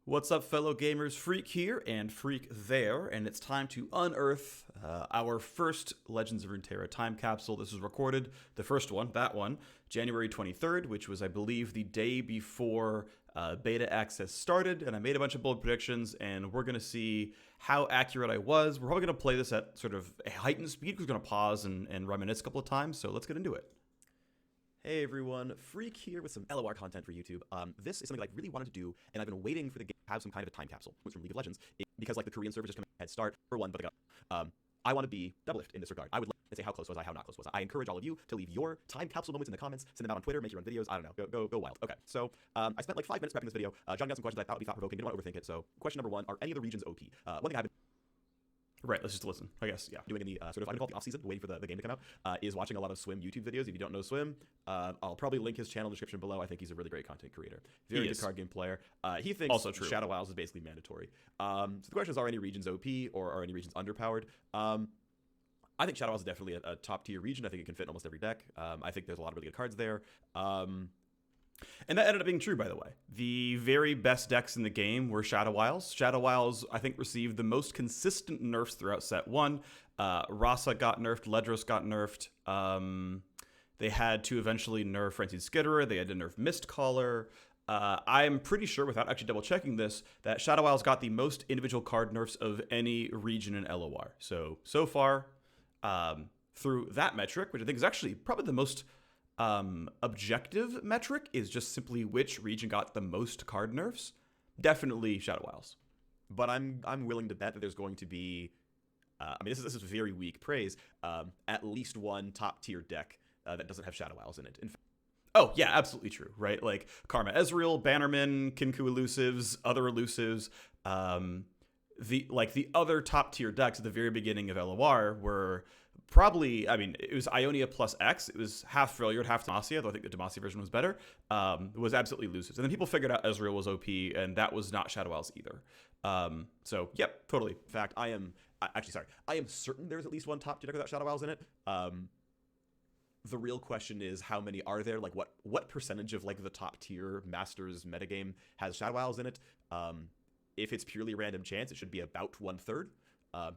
What's up, fellow gamers? Phreak here and Phreak there, and it's time to unearth our first Legends of Runeterra time capsule. This was recorded, the first one, that one, January 23rd, which was, I believe, the day before beta access started, and I made a bunch of bold predictions, and we're going to see how accurate I was. We're probably going to play this at sort of a heightened speed, because we're going to pause and reminisce a couple of times, so let's get into it. Hey everyone, Phreak here with some LOR content for YouTube. This is something that I really wanted to do, and I've been waiting for the game to have some kind of a time capsule. It's from League of Legends, because like the Korean servers just come head start for one, but they got. I want to be double-lift in this regard. I would like to say how close was I, how not close was I. I encourage all of you to leave your time capsule moments in the comments, send them out on Twitter, make your own videos. I don't know, go wild. Okay, so I spent like 5 minutes prepping this video. John got some questions I thought would be thought-provoking. Didn't want to overthink it. So question number 1: are any of the regions OP? One thing I've been Right, let's just listen, I guess, yeah. doing in the sort of, I'm call it the off-season, waiting for the game to come out, is watching a lot of Swim YouTube videos. If you don't know Swim, I'll probably link his channel in the description below. I think he's a really great content creator. Very good card game player. He thinks Also true. Shadow Isles is basically mandatory. So the question is, are any regions OP or are any regions underpowered? I think Shadow Isles is definitely a top-tier region. I think it can fit in almost every deck. I think there's a lot of really good cards there. And that ended up being true, by the way. The very best decks in the game were Shadow Isles. Shadow Isles, I think, received the most consistent nerfs throughout set 1. Rasa got nerfed, Ledros got nerfed. They had to eventually nerf Frenzied Skitterer. They had to nerf Mistcaller. I'm pretty sure, without actually double-checking this, that Shadow Isles got the most individual card nerfs of any region in LOR. So far, through that metric, which I think is actually probably the most objective metric, is just simply which region got the most card nerfs. Definitely Shadow Isles. But I'm willing to bet that there's going to be, I mean, this is very weak praise, at least one top-tier deck that doesn't have Shadow Isles in it. In fact, Oh, yeah, absolutely true, right? Like Karma Ezreal, Bannerman, Kinku elusives, other elusives. The other top-tier decks at the very beginning of LOR were probably, I mean, it was Ionia plus X. It was half Freljord, half Demacia, though I think the Demacia version was better. It was absolutely elusives. And then people figured out Ezreal was OP, and that was not Shadow Isles either. So, yep, totally. in fact, I am certain there's at least one top-tier deck without Shadow Isles in it. The real question is, how many are there? Like, what percentage of like the top-tier Masters metagame has Shadow Isles in it? If it's purely random chance, it should be about 1/3.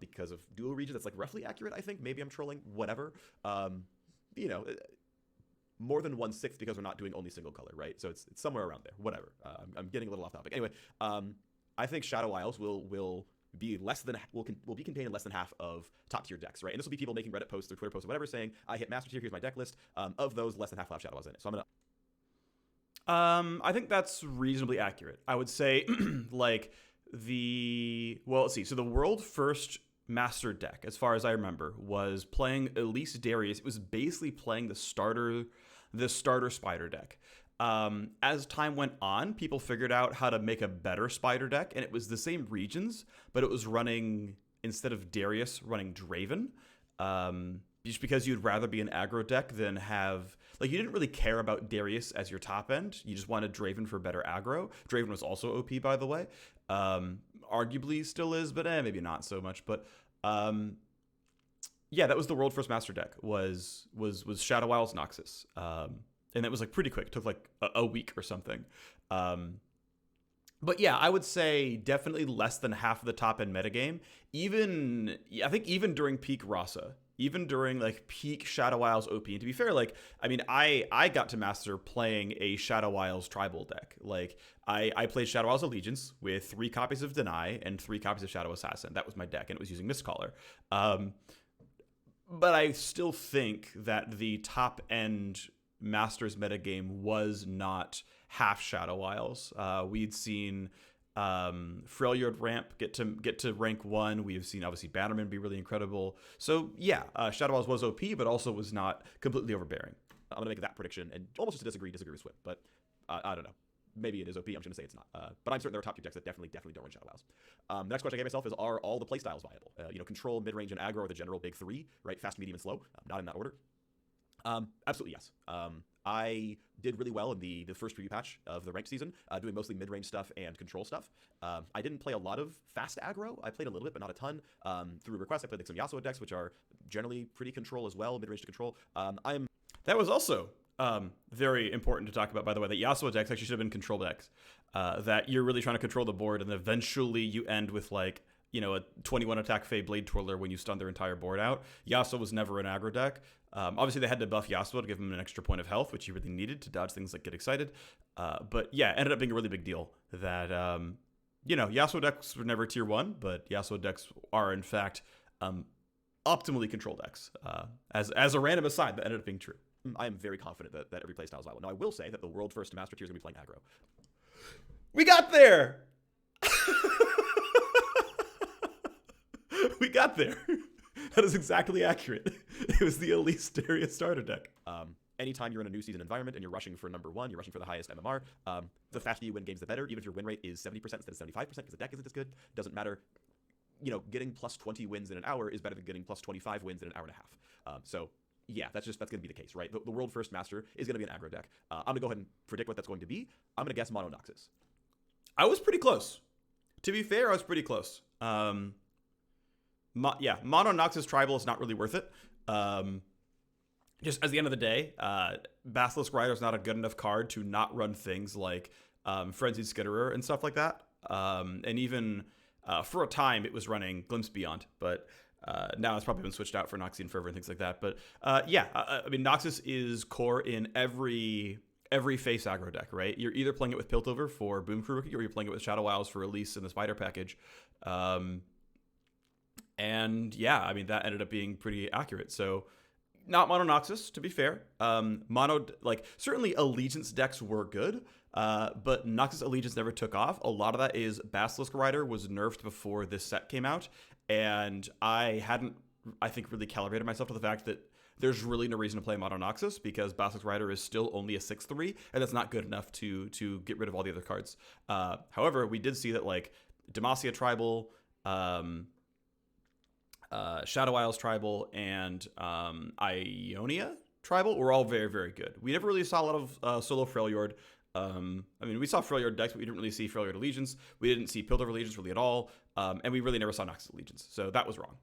Because of dual regions, that's like roughly accurate, I think. Maybe I'm trolling, whatever. You know, more than 1/6 because we're not doing only single color, right? So it's somewhere around there, whatever. I'm getting a little off topic. Anyway, I think Shadow Isles will be will be contained in less than half of top tier decks, right? And this will be people making Reddit posts or Twitter posts or whatever saying, I hit master tier, here's my deck list. Of those, less than half will have Shadow Isles in it. So I'm gonna I think that's reasonably accurate. I would say, like, let's see. So the world first master deck, as far as I remember, was playing Elise Darius. It was basically playing the starter spider deck. As time went on, people figured out how to make a better spider deck, and it was the same regions, but it was running, instead of Darius, running Draven. Just because you'd rather be an aggro deck than have, like, you didn't really care about Darius as your top end. You just wanted Draven for better aggro. Draven was also OP, by the way. Arguably still is, but maybe not so much. But yeah, that was the world first master deck, was Shadow Isles Noxus. And that was like pretty quick. It took like a week or something. But yeah, I would say definitely less than half of the top end metagame. I think even during peak Rasa, even during like peak Shadow Isles OP. And to be fair, like, I mean, I got to master playing a Shadow Isles tribal deck. Like, I played Shadow Isles Allegiance with 3 copies of Deny and 3 copies of Shadow Assassin. That was my deck, and it was using Mistcaller. But I still think that the top end Masters metagame was not half Shadow Isles. We'd seen Freljord ramp get to rank 1. We have seen obviously Bannerman be really incredible. So yeah, Shadow Isles was OP, but also was not completely overbearing. I'm gonna make that prediction and almost just disagree with Swip, but I don't know. Maybe it is OP. I'm just gonna say it's not. But I'm certain there are top tier decks that definitely don't run Shadow Isles. The next question I gave myself is, are all the playstyles viable? Control, mid range, and aggro are the general big 3, right? Fast, medium, and slow. Not in that order. Absolutely yes. I did really well in the first preview patch of the ranked season, doing mostly mid-range stuff and control stuff. I didn't play a lot of fast aggro. I played a little bit, but not a ton. Through requests, I played like some Yasuo decks, which are generally pretty control as well, mid-range to control. That was also Very important to talk about, by the way, that Yasuo decks actually should have been control decks. That you're really trying to control the board, and eventually you end with like, you know, a 21 attack Fey Blade Twirler when you stun their entire board out. Yasuo was never an aggro deck. Obviously, they had to buff Yasuo to give him an extra point of health, which he really needed to dodge things like Get Excited. But yeah, ended up being a really big deal that, you know, Yasuo decks were never tier 1, but Yasuo decks are, in fact, optimally controlled decks. As a random aside, that ended up being true. I am very confident that every playstyle is viable. Now, I will say that the world first master tier is going to be playing aggro. We got there! We got there. That is exactly accurate. It was the Elise Darius starter deck. Anytime you're in a new season environment and you're rushing for number 1, you're rushing for the highest MMR, the faster you win games, the better. Even if your win rate is 70% instead of 75% because the deck isn't as good, doesn't matter. You know, getting plus 20 wins in an hour is better than getting plus 25 wins in an hour and a half. So yeah, that's going to be the case, right? The world first master is going to be an aggro deck. I'm going to go ahead and predict what that's going to be. I'm going to guess Mono Noxus. I was pretty close. To be fair, I was pretty close. Mono Noxus Tribal is not really worth it. Just at the end of the day, Basilisk Rider is not a good enough card to not run things like Frenzied Skitterer and stuff like that. And even for a time, it was running Glimpse Beyond, but now it's probably been switched out for Noxian Fervor and things like that. But I mean, Noxus is core in every face aggro deck, right? You're either playing it with Piltover for Boom Crew Rookie, or you're playing it with Shadow Isles for Release in the Spider package. And yeah, I mean, that ended up being pretty accurate. So not Mono Noxus, to be fair. Certainly Allegiance decks were good, but Noxus Allegiance never took off. A lot of that is Basilisk Rider was nerfed before this set came out, and I hadn't, I think, really calibrated myself to the fact that there's really no reason to play Mono Noxus because Basilisk Rider is still only a 6/3, and that's not good enough to get rid of all the other cards. However, we did see that like Demacia Tribal, Shadow Isles Tribal, and Ionia Tribal were all very, very good. We never really saw a lot of solo Freljord. I mean, we saw Freljord decks, but we didn't really see Freljord Allegiance. We didn't see Piltover Allegiance really at all. And we really never saw Noxus Allegiance. So that was wrong.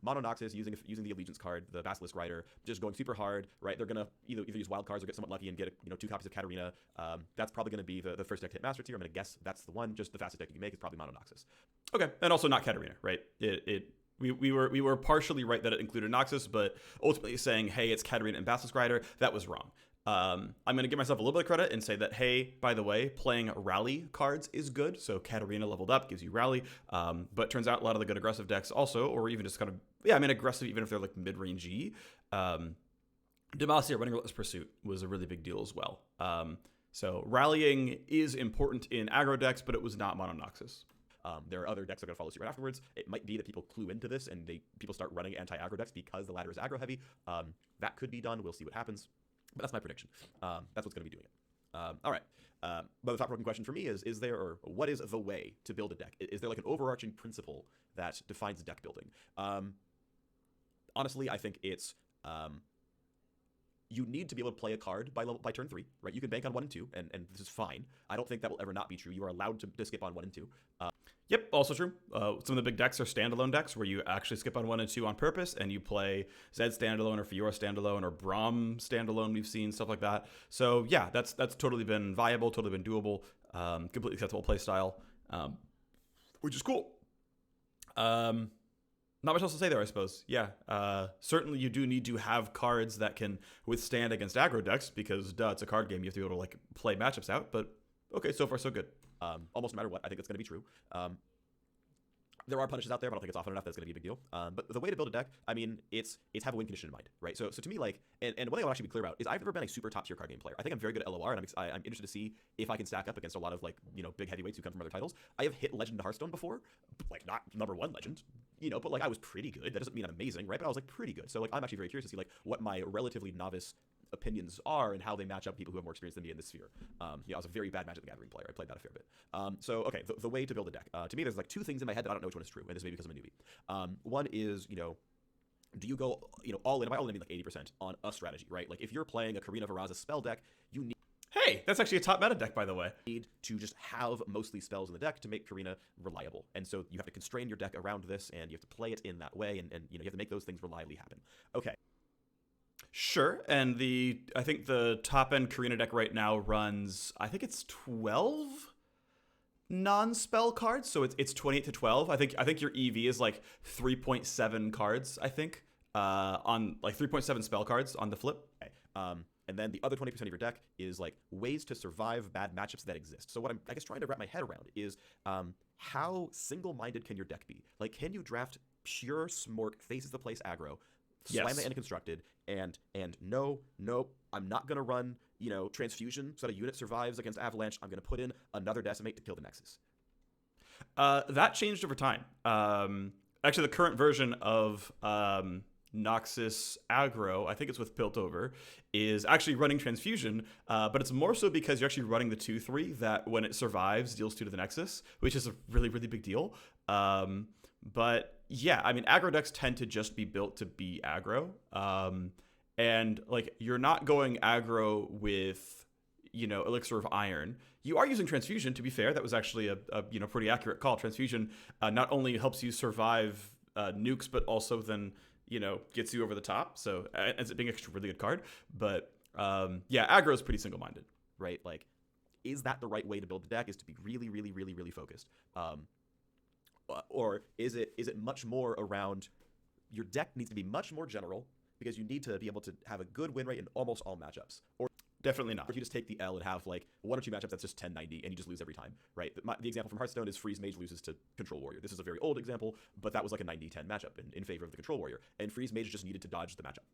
Mono Noxus using the Allegiance card, the Basilisk Rider, just going super hard, right? They're going to either use wild cards or get somewhat lucky and get 2 copies of Katarina. That's probably going to be the first deck to hit Master Tier. I'm going to guess that's the one. Just the fastest deck you can make is probably Mono Noxus. Okay, and also not Katarina, right? We were partially right that it included Noxus, but ultimately saying, hey, it's Katarina and Basilisk Rider, that was wrong. I'm going to give myself a little bit of credit and say that, hey, by the way, playing Rally cards is good. So Katarina leveled up, gives you Rally. But turns out a lot of the good aggressive decks also, or even just kind of, aggressive, even if they're like mid-range-y. Demacia running Relentless Pursuit was a really big deal as well. So rallying is important in aggro decks, but it was not Mono Noxus. There are other decks that are going to follow suit right afterwards. It might be that people clue into this and people start running anti-aggro decks because the ladder is aggro heavy. That could be done. We'll see what happens. But that's my prediction. That's what's going to be doing it. All right. But the thought-provoking question for me is there, or what is the way to build a deck? Is there like an overarching principle that defines deck building? Honestly, I think it's you need to be able to play a card by turn 3, right? You can bank on 1 and 2, and this is fine. I don't think that will ever not be true. You are allowed to skip on 1 and 2. Yep, also true. Some of the big decks are standalone decks where you actually skip on 1 and 2 on purpose, and you play Zed standalone or Fiora standalone or Braum standalone. We've seen stuff like that. So yeah, that's totally been viable, totally been doable, completely acceptable play style, which is cool. Not much else to say there, I suppose. Yeah, certainly you do need to have cards that can withstand against aggro decks because, it's a card game. You have to be able to like play matchups out. But okay, so far so good. Almost no matter what, I think it's going to be true. There are punishes out there, but I don't think it's often enough that it's going to be a big deal. But the way to build a deck, I mean, it's have a win condition in mind, right? So to me, like, and one thing I want to actually be clear about is I've never been a super top tier card game player. I think I'm very good at LOR, and I'm interested to see if I can stack up against a lot of like big heavyweights who come from other titles. I have hit Legend Hearthstone before, like not #1 Legend, but like I was pretty good. That doesn't mean I'm amazing, right? But I was like pretty good. So like I'm actually very curious to see like what my relatively novice opinions are and how they match up with people who have more experience than me in this sphere. I was a very bad Magic the Gathering player. I played that a fair bit. So okay, the way to build a deck. To me, there's like 2 things in my head that I don't know which one is true, and this may be because I'm a newbie. One is, do you go, all in? By all in, I mean like 80% on a strategy, right? Like if you're playing a Karina Varaza spell deck, you need. Hey, that's actually a top meta deck, by the way. Need to just have mostly spells in the deck to make Karina reliable, and so you have to constrain your deck around this, and you have to play it in that way, and you have to make those things reliably happen. Okay. Sure, and I think the top end Karina deck right now runs, I think it's 12 non-spell cards, so it's 28 to 12. I think your EV is like 3.7 cards, I think. On like 3.7 spell cards on the flip. Okay. And then the other 20% of your deck is like ways to survive bad matchups that exist. So what I'm, I guess, trying to wrap my head around is how single-minded can your deck be? Like, can you draft pure Smork, faces the place aggro, slam Yes. the end constructed, and no, nope, I'm not gonna run, transfusion so that a unit survives against avalanche. I'm gonna put in another decimate to kill the nexus. That changed over time. Actually, the current version of Noxus aggro, I think it's with Piltover, is actually running transfusion, but it's more so because you're actually running the 2/3 that when it survives deals 2 to the Nexus, which is a really, really big deal. But yeah, I mean, aggro decks tend to just be built to be aggro. And like, you're not going aggro with, Elixir of Iron. You are using transfusion, to be fair. That was actually a pretty accurate call. Transfusion not only helps you survive nukes, but also then gets you over the top. So ends up being actually a really good card. But yeah, aggro is pretty single-minded. Right? Like, is that the right way to build the deck? Is to be really, really, really, really focused? Or is it much more around your deck needs to be much more general because you need to be able to have a good win rate in almost all matchups? Or Definitely not. if you just take the L and have like 1 or 2 matchups that's just 10-90 and you just lose every time, right? The example from Hearthstone is Freeze Mage loses to Control Warrior. This is a very old example, but that was like a 90-10 matchup in favor of the Control Warrior. And Freeze Mage just needed to dodge the matchup.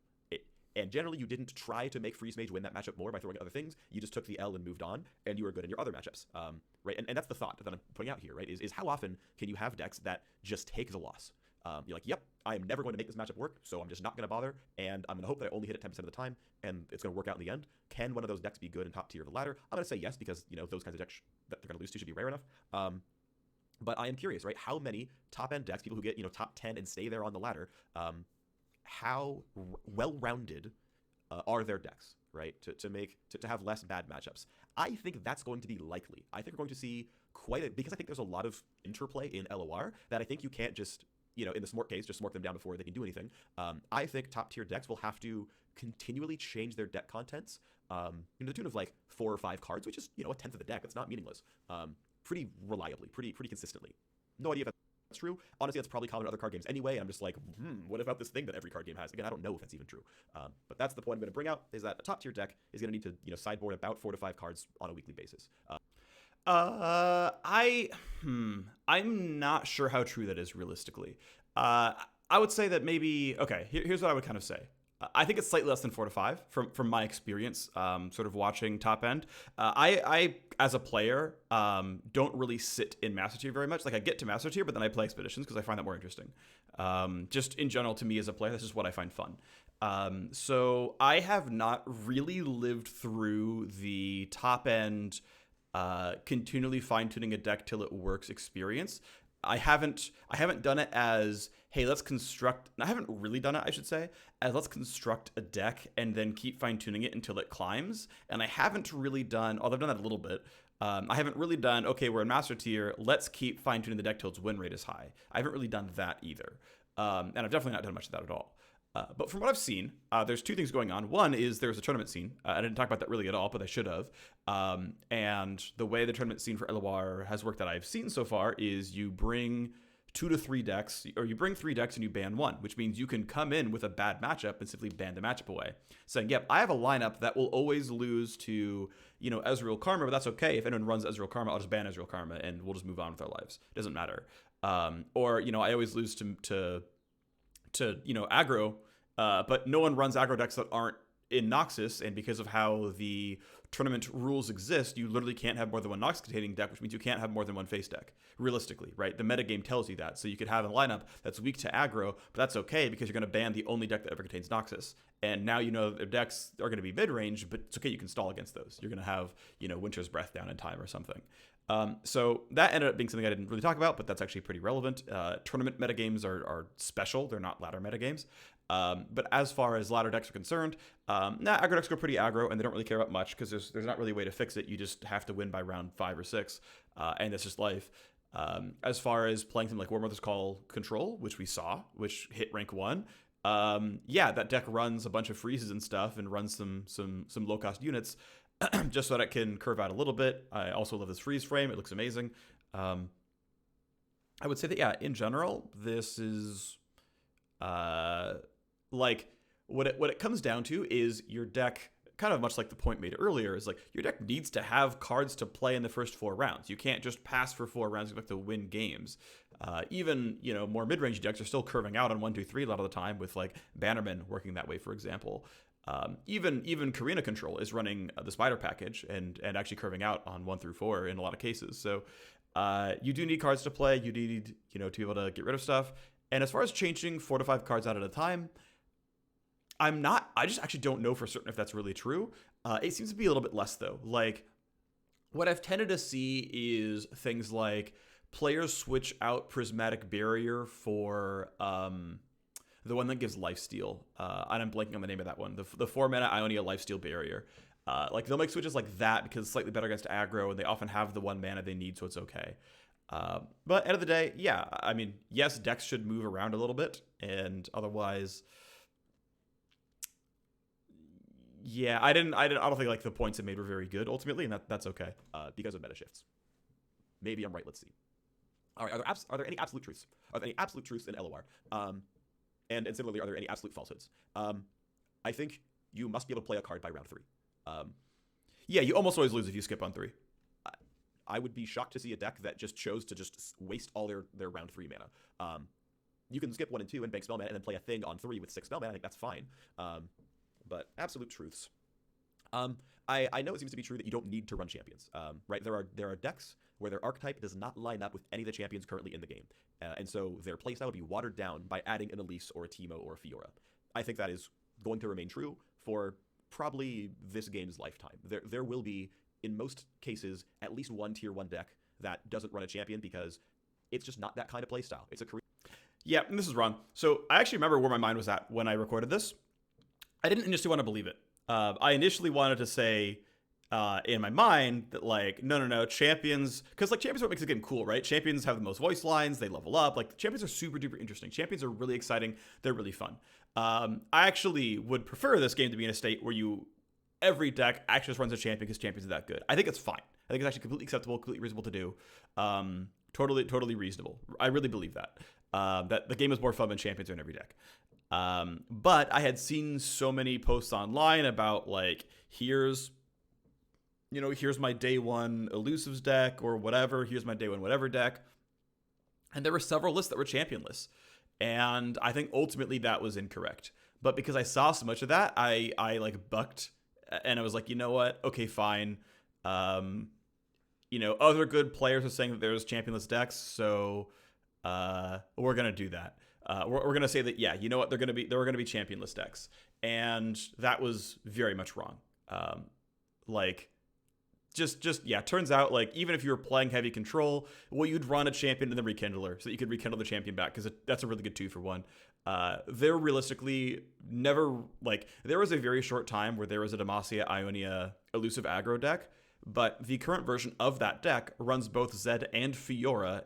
And generally, you didn't try to make Freeze Mage win that matchup more by throwing other things. You just took the L and moved on, and you were good in your other matchups, right? And that's the thought that I'm putting out here, right? Is how often can you have decks that just take the loss? You're like, yep, I am never going to make this matchup work, so I'm just not going to bother, and I'm going to hope that I only hit it 10% of the time, and it's going to work out in the end. Can one of those decks be good in top tier of the ladder? I'm going to say yes, because those kinds of decks that they're going to lose to should be rare enough. But I am curious, right? How many top-end decks, people who get top 10 and stay there on the ladder, how well-rounded are their decks, right? To have less bad matchups. I think that's going to be likely. I think we're going to see because I think there's a lot of interplay in LOR that I think you can't just, in the Smork case, just Smork them down before they can do anything. I think top tier decks will have to continually change their deck contents, to the tune of like 4 or 5 cards, which is, a tenth of the deck. It's not meaningless. Pretty reliably, pretty consistently. No idea if that's true. Honestly, that's probably common in other card games anyway, and I'm just like, what about this thing that every card game has? Again, I don't know if that's even true. But that's the point I'm going to bring out, is that a top tier deck is going to need to, sideboard about 4 to 5 cards on a weekly basis. I'm not sure how true that is realistically. I would say that maybe, okay, here's what I would kind of say. I think it's slightly less than 4 to 5 from my experience, sort of watching top end. I as a player, don't really sit in Master Tier very much. Like, I get to Master Tier, but then I play Expeditions because I find that more interesting. Just in general, to me as a player, this is what I find fun. So I have not really lived through the top end, continually fine-tuning a deck till it works experience. I haven't done it as, hey, let's construct, I haven't really done it, I should say, as let's construct a deck and then keep fine-tuning it until it climbs. And I haven't really done, although I've done that a little bit, I haven't really done, okay, we're in Master Tier, let's keep fine-tuning the deck till its win rate is high. I haven't really done that either. And I've definitely not done much of that at all. But from what I've seen, there's 2 things going on. One is there's a tournament scene. I didn't talk about that really at all, but I should have. And the way the tournament scene for LOR has worked that I've seen so far is you bring 2 to 3 decks, or you bring 3 decks and you ban 1, which means you can come in with a bad matchup and simply ban the matchup away. Saying, yep, I have a lineup that will always lose to, Ezreal Karma, but that's okay. If anyone runs Ezreal Karma, I'll just ban Ezreal Karma and we'll just move on with our lives. It doesn't matter. Or, I always lose to aggro, but no one runs aggro decks that aren't in Noxus, and because of how the tournament rules exist, you literally can't have more than 1 Nox containing deck, which means you can't have more than 1 face deck, realistically, right? The metagame tells you that. So you could have a lineup that's weak to aggro, but that's okay because you're going to ban the only deck that ever contains Noxus. And now their decks are going to be mid-range, but it's okay, you can stall against those. You're going to have, Winter's Breath down in time or something. So that ended up being something I didn't really talk about, but that's actually pretty relevant. Tournament metagames are special. They're not ladder metagames. But as far as ladder decks are concerned, aggro decks go pretty aggro, and they don't really care about much because there's not really a way to fix it. You just have to win by round 5 or 6, and that's just life. As far as playing something like War Mother's Call Control, which we saw, which hit rank 1, yeah, that deck runs a bunch of freezes and stuff and runs some low cost units just so that it can curve out a little bit. I also love this freeze frame; it looks amazing. I would say that yeah, in general, this is like what it comes down to is your deck. Kind of much like the point made earlier, is like your deck needs to have cards to play in the first 4 rounds. You can't just pass for 4 rounds and expect to win games. Even more mid-range decks are still curving out on 1, 2, 3 a lot of the time, with like Bannerman working that way, for example. Even Karina Control is running the Spider package and actually curving out on 1 through 4 in a lot of cases. So you do need cards to play. You need to be able to get rid of stuff. And as far as changing 4 to 5 cards out at a time, I just actually don't know for certain if that's really true. It seems to be a little bit less, though. Like, what I've tended to see is things like players switch out Prismatic Barrier for the one that gives Lifesteal. And I'm blanking on the name of that one. The 4-mana Ionia Lifesteal Barrier. Like, they'll make switches like that because it's slightly better against aggro, and they often have the 1 mana they need, so it's okay. But end of the day, yeah, I mean, yes, decks should move around a little bit, and otherwise... Yeah, I don't think like the points it made were very good ultimately, and that's okay. Because of meta shifts. Maybe I'm right. Let's see. All right. Are there any absolute truths? Are there any absolute truths in LOR? And similarly, are there any absolute falsehoods? I think you must be able to play a card by round 3. Yeah, you almost always lose if you skip on 3. I would be shocked to see a deck that just chose to just waste all their round 3 mana. You can skip 1 and 2 and bank spell mana and then play a thing on 3 with 6 spell mana. I think that's fine. But absolute truths. I know it seems to be true that you don't need to run champions, right? There are decks where their archetype does not line up with any of the champions currently in the game, and so their playstyle would be watered down by adding an Elise or a Teemo or a Fiora. I think that is going to remain true for probably this game's lifetime. There will be, in most cases, at least one tier 1 deck that doesn't run a champion because it's just not that kind of playstyle. It's a career. Yeah, and this is wrong. So I actually remember where my mind was at when I recorded this. I didn't initially want to believe it. I initially wanted to say in my mind that like, no, champions, because like champions are what makes the game cool, right? Champions have the most voice lines, they level up. Like champions are super duper interesting. Champions are really exciting. They're really fun. I actually would prefer this game to be in a state where every deck actually just runs a champion because champions are that good. I think it's fine. I think it's actually completely acceptable, completely reasonable to do. Totally reasonable. I really believe that. That the game is more fun when champions are in every deck. But I had seen so many posts online about like, here's my day 1 elusives deck or whatever. Here's my day 1 whatever deck. And there were several lists that were champion lists. And I think ultimately that was incorrect. But because I saw so much of that, I like bucked and I was like, you know what? Okay, fine. Other good players are saying that there's championless decks. So, we're going to do that. We're going to say that, yeah, you know what, there were going to be championless decks, and that was very much wrong. Turns out, like, even if you were playing heavy control, well, you'd run a champion and then rekindler so that you could rekindle the champion back, because that's a really good 2 for 1. There realistically never, like, there was a very short time where there was a Demacia Ionia elusive aggro deck, but the current version of that deck runs both Zed and Fiora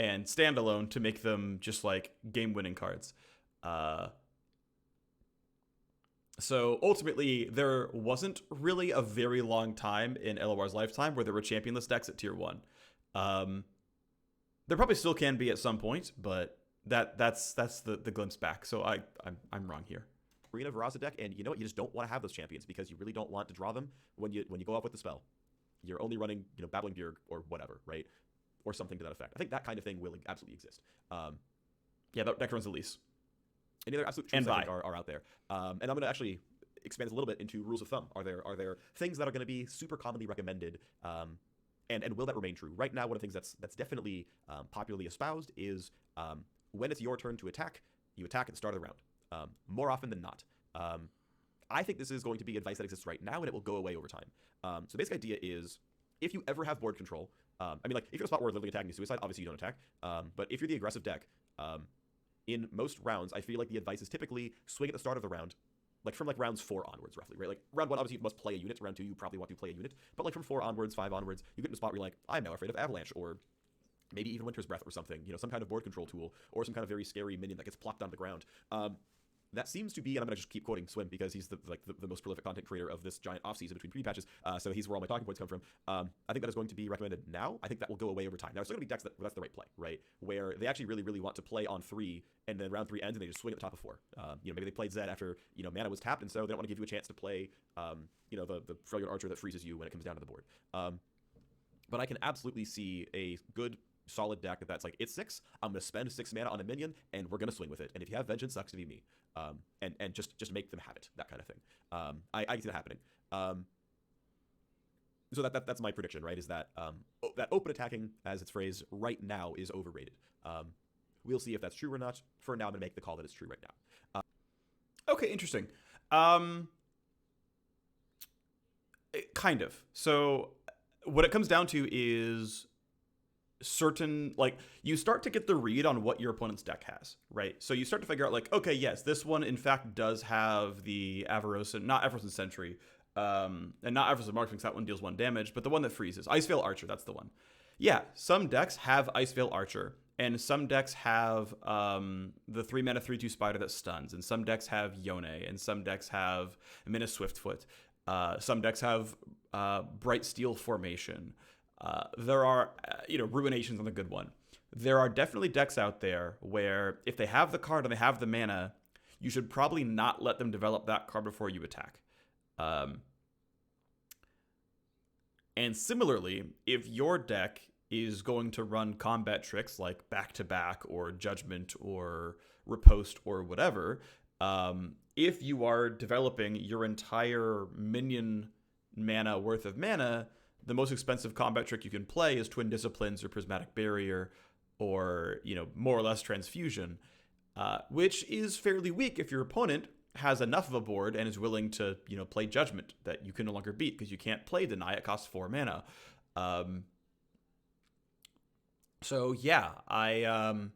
and standalone to make them just like game-winning cards. So ultimately, there wasn't really a very long time in LOR's lifetime where there were championless decks at tier 1. There probably still can be at some point, but that's the glimpse back. So I'm wrong here. Arena Veraza deck, and you know what? You just don't want to have those champions because you really don't want to draw them when you go up with the spell. You're only running, Babbling Beard or whatever, right? Or something to that effect. I think that kind of thing will absolutely exist. Yeah, that deck runs Elise. Any other absolute truths I think are out there? And I'm going to actually expand this a little bit into rules of thumb. Are there things that are going to be super commonly recommended, and will that remain true? Right now, one of the things that's definitely popularly espoused is when it's your turn to attack, you attack at the start of the round. More often than not. I think this is going to be advice that exists right now, and it will go away over time. So the basic idea is, if you ever have board control, if you're in a spot where literally attacking is suicide, obviously you don't attack. But if you're the aggressive deck, in most rounds, I feel like the advice is typically swing at the start of the round, like from like rounds 4 onwards, roughly, right? Like round 1, obviously you must play a unit. Round 2, you probably want to play a unit. But like from 4 onwards, 5 onwards, you get in a spot where you're like, I'm now afraid of Avalanche, or maybe even Winter's Breath or something, some kind of board control tool, or some kind of very scary minion that gets plopped on the ground. That seems to be, and I'm going to just keep quoting Swim because he's the most prolific content creator of this giant offseason between pre-patches, so he's where all my talking points come from. I think that is going to be recommended now. I think that will go away over time. Now, there's still going to be decks that's the right play, right? Where they actually really, really want to play on 3, and then round 3 ends, and they just swing at the top of 4. Maybe they played Zed after, mana was tapped, and so they don't want to give you a chance to play, the Freljord Archer that freezes you when it comes down to the board. But I can absolutely see a good solid deck that's like, it's 6, I'm going to spend 6 mana on a minion, and we're going to swing with it. And if you have Vengeance, sucks to be me. And just make them have it, that kind of thing. I can see that happening. So that's my prediction, right? Is that that open attacking, as it's phrased, right now is overrated. We'll see if that's true or not. For now, I'm going to make the call that it's true right now. Okay, interesting. Kind of. So what it comes down to is certain, like, you start to get the read on what your opponent's deck has, right? So you start to figure out, like, okay, yes, this one in fact does have the not Everson Sentry, and not Everson Marksman, because that one deals 1 damage, but the one that freezes. Iceveil Archer, that's the one. Yeah, some decks have Iceveil Archer, and some decks have the 3 mana 3/2 spider that stuns, and some decks have Yone, and some decks have Mina Swiftfoot. Some decks have Bright Steel Formation. There are, Ruination's on the good one. There are definitely decks out there where if they have the card and they have the mana, you should probably not let them develop that card before you attack. And similarly, if your deck is going to run combat tricks like back-to-back or Judgment or Riposte or whatever, if you are developing your entire minion mana worth of mana, the most expensive combat trick you can play is Twin Disciplines or Prismatic Barrier or, more or less Transfusion, which is fairly weak if your opponent has enough of a board and is willing to, play Judgment that you can no longer beat because you can't play Deny. It costs 4 mana. So yeah, I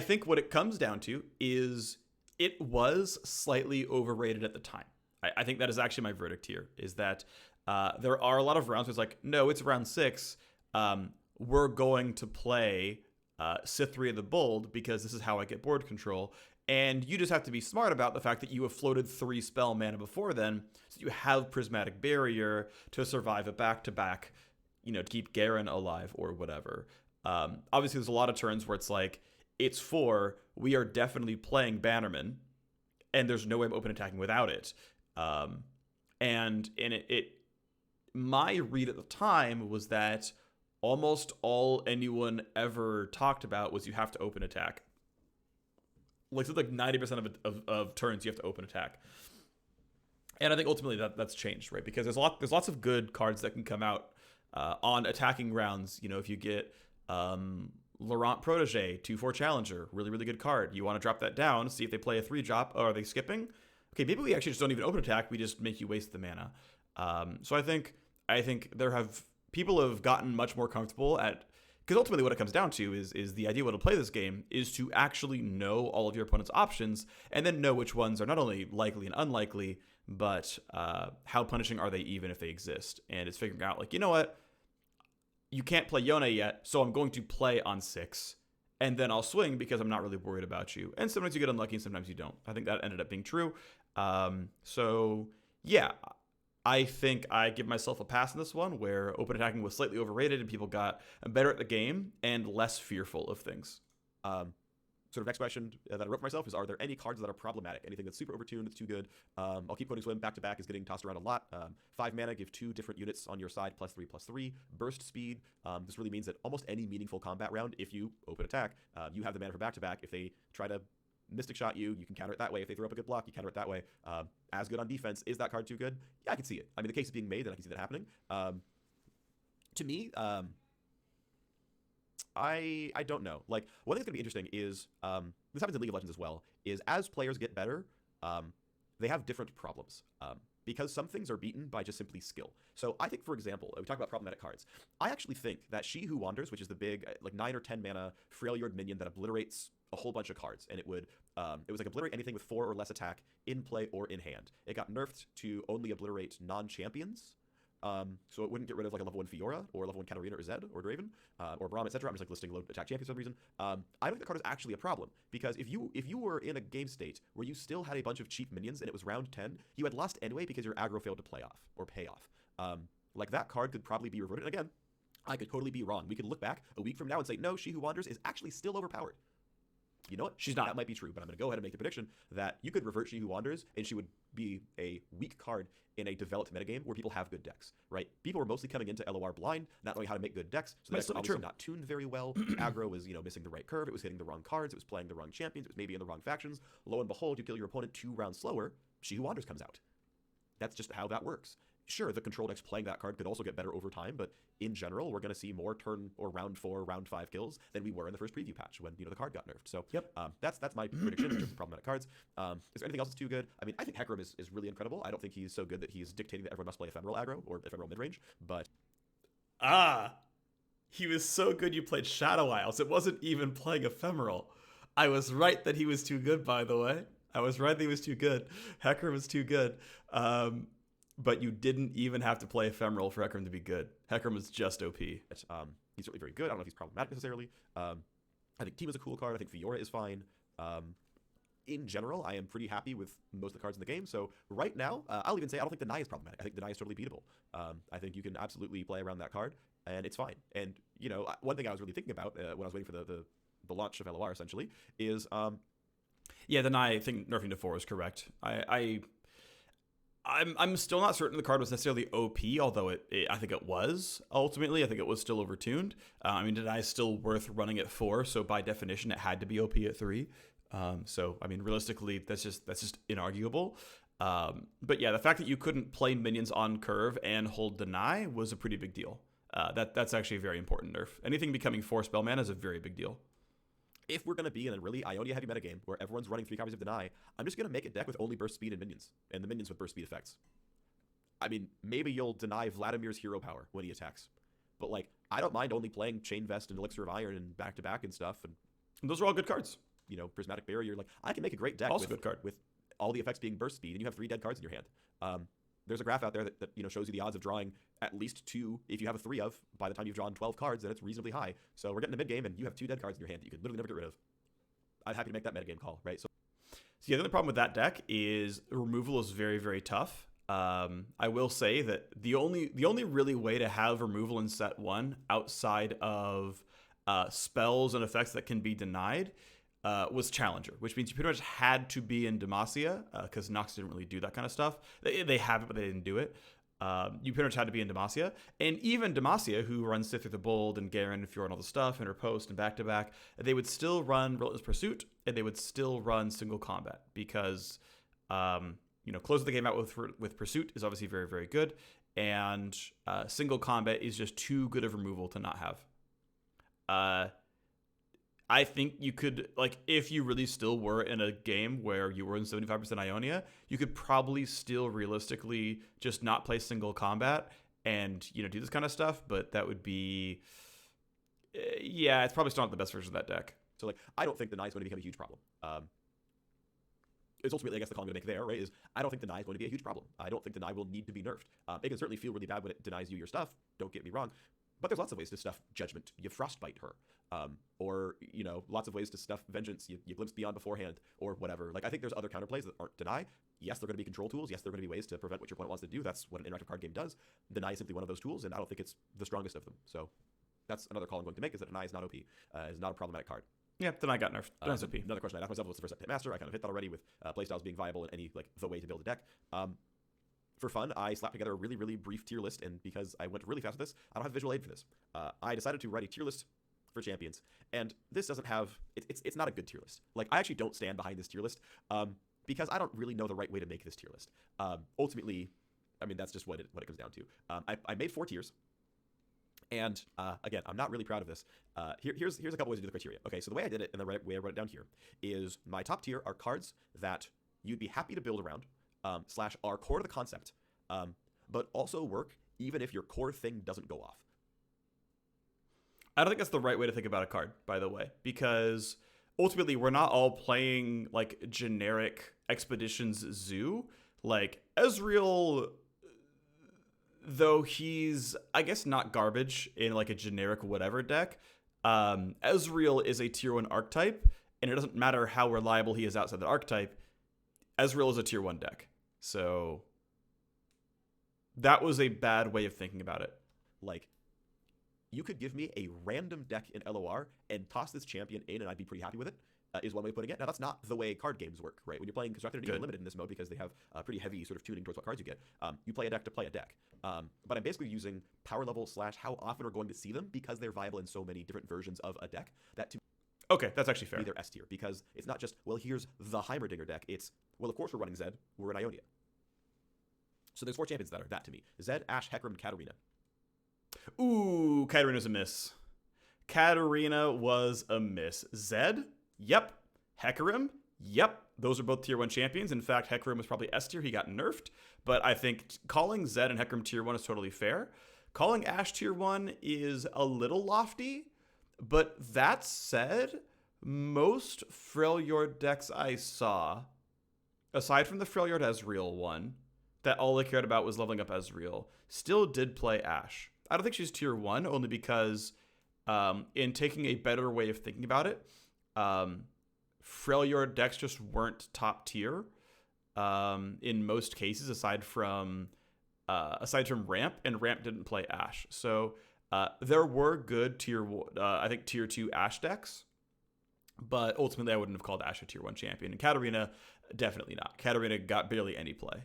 think what it comes down to is it was slightly overrated at the time. I think that is actually my verdict here, is that there are a lot of rounds where it's like, no, it's round 6. We're going to play Sithri of the Bold because this is how I get board control. And you just have to be smart about the fact that you have floated 3 spell mana before then, so you have Prismatic Barrier to survive a back-to-back, to keep Garen alive or whatever. Obviously, there's a lot of turns where it's like, it's 4, we are definitely playing Bannerman, and there's no way I'm open attacking without it. And my read at the time was that almost all anyone ever talked about was you have to open attack. Like, it's like 90% of turns you have to open attack. And I think ultimately that's changed, right? Because there's lots of good cards that can come out on attacking rounds. If you get Laurent Protege, 2/4 Challenger, really, really good card. You want to drop that down, see if they play a 3-drop. Oh, are they skipping? Okay, maybe we actually just don't even open attack. We just make you waste the mana. So I think people have gotten much more comfortable at, because ultimately what it comes down to is the idea to play this game is to actually know all of your opponent's options and then know which ones are not only likely and unlikely, but how punishing are they even if they exist. And it's figuring out, like, you know what? You can't play Yone yet, so I'm going to play on 6. And then I'll swing because I'm not really worried about you. And sometimes you get unlucky and sometimes you don't. I think that ended up being true. So, yeah, I think I give myself a pass in this one where open attacking was slightly overrated and people got better at the game and less fearful of things. Sort of next question that I wrote for myself is, are there any cards that are problematic? Anything that's super overtuned, that's too good? I'll keep quoting Swim. Back-to-back is getting tossed around a lot. 5 mana, give 2 different units on your side, +3/+3. Burst speed. This really means that almost any meaningful combat round, if you open attack, you have the mana for back-to-back. If they try to Mystic Shot you can counter it that way. If they throw up a good block, you counter it that way. As good on defense. Is that card too good? Yeah, I can see it. I mean, the case is being made, and I can see that happening. To me, I don't know. Like, one thing that's going to be interesting is, this happens in League of Legends as well, is as players get better, they have different problems. Because some things are beaten by just simply skill. So I think, for example, we talk about problematic cards. I actually think that She Who Wanders, which is the big, like 9 or 10 mana Freljord minion that obliterates a whole bunch of cards, and it was like obliterate anything with 4 or less attack in play or in hand. It got nerfed to only obliterate non-champions. So it wouldn't get rid of like a level 1 Fiora or level 1 Katarina or Zed or Draven or Braum, etc. I'm just like listing low attack champions for some reason. I don't think the card is actually a problem, because if you were in a game state where you still had a bunch of cheap minions and it was round 10, you had lost anyway because your aggro failed to play off or pay off. Like that card could probably be reverted. And again, I could totally be wrong. We could look back a week from now and say, no, She Who Wanders is actually still overpowered. You know what? She's not. That might be true, but I'm going to go ahead and make the prediction that you could revert She Who Wanders, and she would be a weak card in a developed metagame where people have good decks, right? People were mostly coming into LOR blind, not knowing how to make good decks, so that's obviously not tuned very well. Aggro was, missing the right curve. It was hitting the wrong cards. It was playing the wrong champions. It was maybe in the wrong factions. Lo and behold, you kill your opponent 2 rounds slower. She Who Wanders comes out. That's just how that works. Sure, the control decks playing that card could also get better over time, but in general, we're going to see more turn or round 4, round 5 kills than we were in the first preview patch when the card got nerfed. So yep. That's my prediction in terms of problematic cards. Is there anything else that's too good? I mean, I think Hecarim is really incredible. I don't think he's so good that he's dictating that everyone must play ephemeral aggro or ephemeral midrange, but he was so good you played Shadow Isles. It wasn't even playing ephemeral. I was right that he was too good, by the way. I was right that he was too good. Hecarim was too good. But you didn't even have to play ephemeral for Hecarim to be good. Hecarim was just OP. He's certainly very good. I don't know if he's problematic necessarily. I think Team is a cool card. I think Fiora is fine. In general, I am pretty happy with most of the cards in the game. So right now, I'll even say I don't think the Deny is problematic. I think the Deny is totally beatable. I think you can absolutely play around that card, and it's fine. And, one thing I was really thinking about when I was waiting for the launch of LOR, essentially, is... yeah, the Deny, I think nerfing to 4 is correct. I'm still not certain the card was necessarily OP, although I think it was ultimately. I think it was still overtuned. I mean, Deny is still worth running at 4, so by definition, it had to be OP at 3. So I mean, realistically, that's just inarguable. But yeah, the fact that you couldn't play minions on curve and hold Deny was a pretty big deal. That's actually a very important nerf. Anything becoming 4 spell mana is a very big deal. If we're going to be in a really Ionia-heavy metagame where everyone's running 3 copies of Deny, I'm just going to make a deck with only burst speed and minions, and the minions with burst speed effects. I mean, maybe you'll deny Vladimir's hero power when he attacks, but, like, I don't mind only playing Chain Vest and Elixir of Iron and back-to-back and stuff, and those are all good cards. Prismatic Barrier. Like, I can make a great deck also good card. with all the effects being burst speed, and you have 3 dead cards in your hand. There's a graph out there that shows you the odds of drawing at least 2 if you have a 3 of by the time you've drawn 12 cards, and it's reasonably high. So we're getting to mid-game, and you have 2 dead cards in your hand that you could literally never get rid of. I'm happy to make that metagame call, right? So yeah, the only problem with that deck is removal is very, very tough. I will say that the only really way to have removal in set 1 outside of spells and effects that can be denied was Challenger, which means you pretty much had to be in Demacia, because Nox didn't really do that kind of stuff. They have it, but they didn't do it. You pretty much had to be in Demacia. And even Demacia, who runs Sith Through the Bold and Garen and Fiora and all the stuff, and her post and back-to-back, they would still run Relentless Pursuit, and they would still run Single Combat, because, closing the game out with Pursuit is obviously very, very good, and Single Combat is just too good of removal to not have. I think you could, like, if you really still were in a game where you were in 75% Ionia, you could probably still realistically just not play Single Combat and, do this kind of stuff, but that would be, it's probably still not the best version of that deck. So, like, I don't think Deny is going to become a huge problem. It's ultimately, I guess, the call I'm going to make there, right, is I don't think Deny is going to be a huge problem. I don't think Deny will need to be nerfed. It can certainly feel really bad when it denies you your stuff, don't get me wrong, but there's lots of ways to stuff Judgment. You Frostbite her. Or, lots of ways to stuff Vengeance. You glimpse Beyond beforehand, or whatever. Like, I think there's other counterplays that aren't Deny. Yes, they're going to be control tools. Yes, they're going to be ways to prevent what your opponent wants to do. That's what an interactive card game does. Deny is simply one of those tools, and I don't think it's the strongest of them. So that's another call I'm going to make, is that Deny is not OP. Is not a problematic card. Yeah, Deny got nerfed. Deny's OP. Another question I asked myself was the first Hit Master. I kind of hit that already with playstyles being viable in any, like, the way to build a deck. For fun, I slapped together a really, really brief tier list, and because I went really fast with this, I don't have visual aid for this. I decided to write a tier list for champions, and this doesn't have... It's not a good tier list. Like, I actually don't stand behind this tier list, because I don't really know the right way to make this tier list. Ultimately, I mean, that's just what it comes down to. I made 4 tiers, and again, I'm not really proud of this. Here's a couple ways to do the criteria. Okay, so the way I did it, and the way I wrote it down here, is my top tier are cards that you'd be happy to build around, / are core to the concept, but also work even if your core thing doesn't go off. I don't think that's the right way to think about a card, by the way, because ultimately we're not all playing like generic Expeditions Zoo. Like Ezreal, though he's, I guess, not garbage in like a generic whatever deck. Ezreal is a tier 1 archetype, and it doesn't matter how reliable he is outside the archetype. Ezreal is a tier 1 deck. So that was a bad way of thinking about it. Like, you could give me a random deck in LOR and toss this champion in, and I'd be pretty happy with it. Is one way of putting it. Now, that's not the way card games work, right? When you're playing Constructed and even Limited in this mode, because they have pretty heavy sort of tuning towards what cards you get, you play a deck to play a deck. But I'm basically using power level / how often we're going to see them, because they're viable in so many different versions of a deck, that to Okay, that's actually fair. me they're S tier, because it's not just, well, here's the Heimerdinger deck. It's, well, of course we're running Zed, we're in Ionia. So there's 4 champions that are that to me. Zed, Ashe, Hecarim, Katarina. Ooh, Katarina's a miss. Katarina was a miss. Zed? Yep. Hecarim? Yep. Those are both tier 1 champions. In fact, Hecarim was probably S tier. He got nerfed. But I think calling Zed and Hecarim tier 1 is totally fair. Calling Ashe tier 1 is a little lofty. But that said, most Freljord decks I saw, aside from the Freljord Ezreal one, that all they cared about was leveling up Ezreal, still did play Ashe. I don't think she's tier 1, only because in taking a better way of thinking about it, Freljord decks just weren't top tier in most cases, aside from Ramp, and Ramp didn't play Ashe. So there were good tier 2 Ashe decks, but ultimately I wouldn't have called Ashe a tier 1 champion. And Katarina, definitely not. Katarina got barely any play.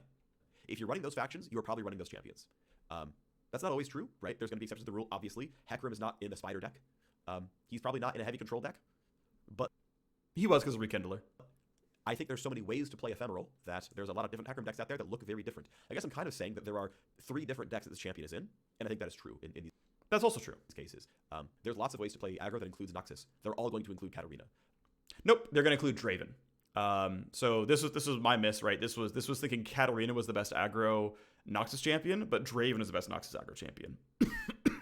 If you're running those factions, you are probably running those champions. That's not always true, right? There's going to be exceptions to the rule, obviously. Hecarim is not in a spider deck. He's probably not in a heavy control deck. But He was because of Rekindler. I think there's so many ways to play Ephemeral that there's a lot of different Hecarim decks out there that look very different. I guess I'm kind of saying that there are 3 different decks that this champion is in, and I think that is true in these That's also true. cases. There's lots of ways to play aggro that includes Noxus. They're all going to include Katarina. Nope, they're going to include Draven. So this was my miss, right? This was thinking Katarina was the best aggro Noxus champion, but Draven is the best Noxus aggro champion.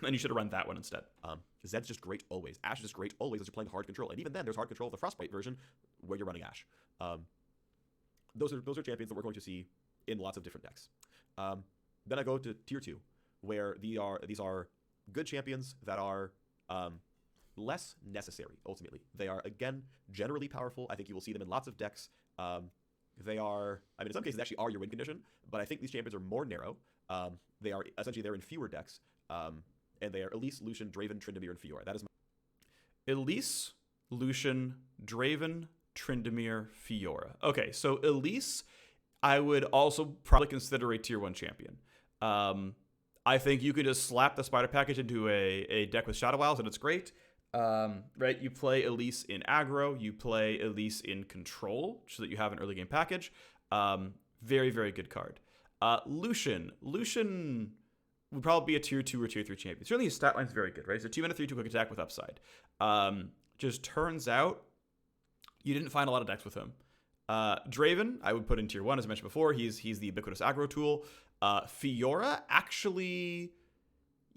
And you should have run that one instead. Zed's just great always. Ashe is just great always as you're playing hard control. And even then, there's hard control of the Frostbite version where you're running Ashe. Those are champions that we're going to see in lots of different decks. Then I go to tier 2, where these are good champions that are less necessary, ultimately. They are, again, generally powerful. I think you will see them in lots of decks. They are, I mean, in some cases, they actually are your win condition, but I think these champions are more narrow. They're in fewer decks. And they are Elise, Lucian, Draven, Tryndamere, and Fiora. That is Elise, Lucian, Draven, Tryndamere, Fiora. Okay, so Elise, I would also probably consider a tier 1 champion. I think you can just slap the spider package into a deck with Shadow Isles, and it's great. Right? You play Elise in aggro, you play Elise in control, so that you have an early game package. Very, very good card. Lucian would probably be a tier 2 or tier 3 champion. Certainly his stat line's very good, right? It's a 2-mana 3/2 quick attack with upside. Just turns out you didn't find a lot of decks with him. Draven, I would put in tier 1, as I mentioned before. He's the ubiquitous aggro tool. Fiora, actually,